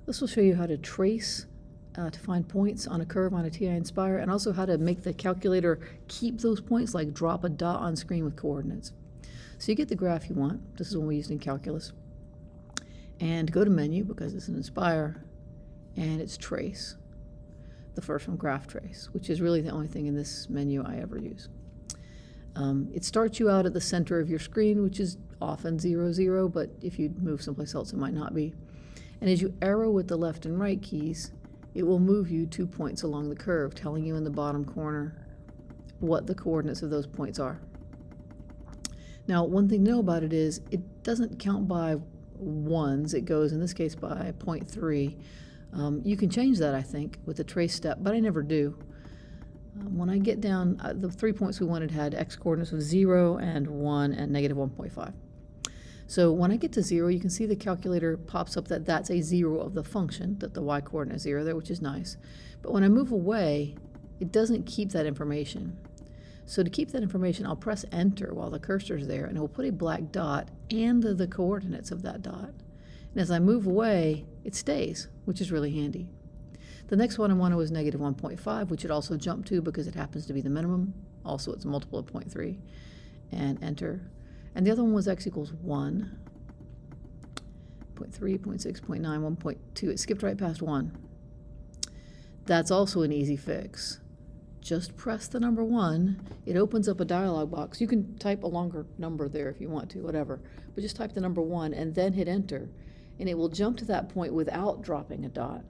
This will show you how to trace to find points on a curve on a TI-nspire, and also how to make the calculator keep those points, like drop a dot on screen with coordinates. So you get the graph you want. This is one we used in calculus. And go to Menu, because it's an Inspire, and it's Trace. The first one, Graph Trace, which is really the only thing in this menu I ever use. It starts you out at the center of your screen, which is often 0, 0, but if you move someplace else it might not be. And as you arrow with the left and right keys, it will move you 2 points along the curve, telling you in the bottom corner what the coordinates of those points are. Now, one thing to know about it is it doesn't count by ones. It goes, in this case, by 0.3. You can change that, I think, with the trace step, but I never do. When I get down, the 3 points we wanted had x-coordinates of 0 and 1 and negative 1.5. So when I get to 0, you can see the calculator pops up that that's a 0 of the function, that the y-coordinate is 0 there, which is nice. But when I move away, it doesn't keep that information. So to keep that information, I'll press Enter while the cursor is there, and it will put a black dot and the coordinates of that dot. And as I move away, it stays, which is really handy. The next one I wanted was negative 1.5, which it also jumped to because it happens to be the minimum. Also, it's a multiple of 0.3. And Enter. And the other one was x equals 1. 0.3, 0.6, 0.9, 1.2. It skipped right past 1. That's also an easy fix. Just press the number 1. It opens up a dialog box. You can type a longer number there if you want to, whatever. But just type the number 1 and then hit Enter. And it will jump to that point without dropping a dot.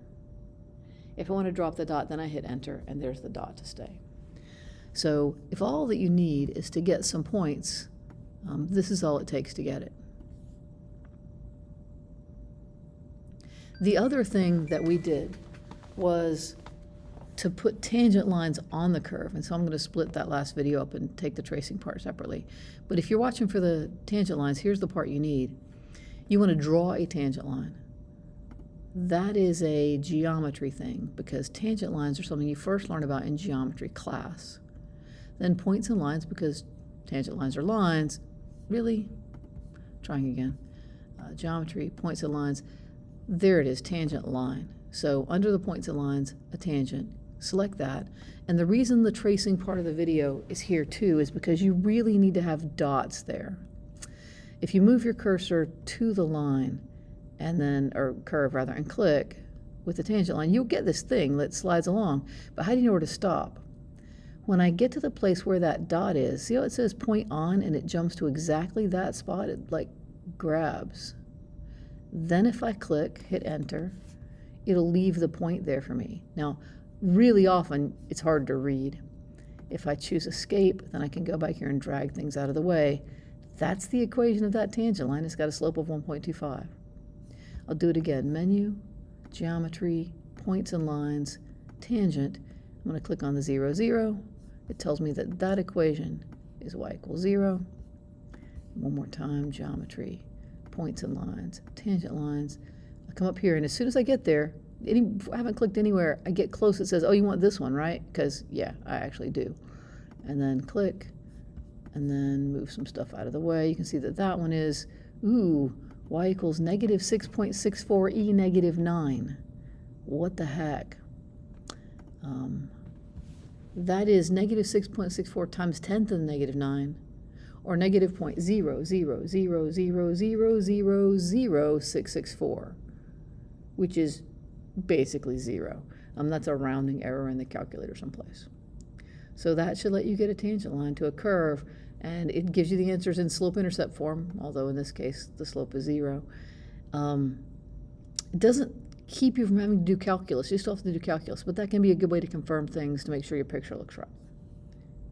If I want to drop the dot, then I hit Enter, and there's the dot to stay. So if all that you need is to get some points, this is all it takes to get it. The other thing that we did was to put tangent lines on the curve, and so I'm going to split that last video up and take the tracing part separately. But if you're watching for the tangent lines, here's the part you need. You want to draw a tangent line. That is a geometry thing, because tangent lines are something you first learn about in geometry class. Then points and lines, because tangent lines are lines. Really? Trying again. Geometry, points and lines. There it is, tangent line. So under the points and lines, a tangent. Select that. And the reason the tracing part of the video is here too is because you really need to have dots there. If you move your cursor to the line, and then, or curve rather, and click with the tangent line, you'll get this thing that slides along. But how do you know where to stop? When I get to the place where that dot is, see how it says point on and it jumps to exactly that spot? It like grabs. Then if I click, hit Enter, it'll leave the point there for me. Now, really often it's hard to read. If I choose Escape, then I can go back here and drag things out of the way. That's the equation of that tangent line. It's got a slope of 1.25. I'll do it again. Menu, Geometry, Points and Lines, Tangent. I'm going to click on the 0, 0. It tells me that that equation is y equals 0. One more time, Geometry, Points and Lines, Tangent Lines. I come up here, and as soon as I get there, I haven't clicked anywhere, I get close, it says, oh, you want this one, right? Because, yeah, I actually do. And then click, and then move some stuff out of the way. You can see that that one is, ooh, y equals negative 6.64 e negative 9. What the heck? That is negative 6.64 times 10 to the negative 9, or negative 0.00000000664, which is basically 0. That's a rounding error in the calculator someplace. So that should let you get a tangent line to a curve, and it gives you the answers in slope-intercept form, although in this case the slope is 0. It doesn't keep you from having to do calculus. You still have to do calculus, but that can be a good way to confirm things to make sure your picture looks right.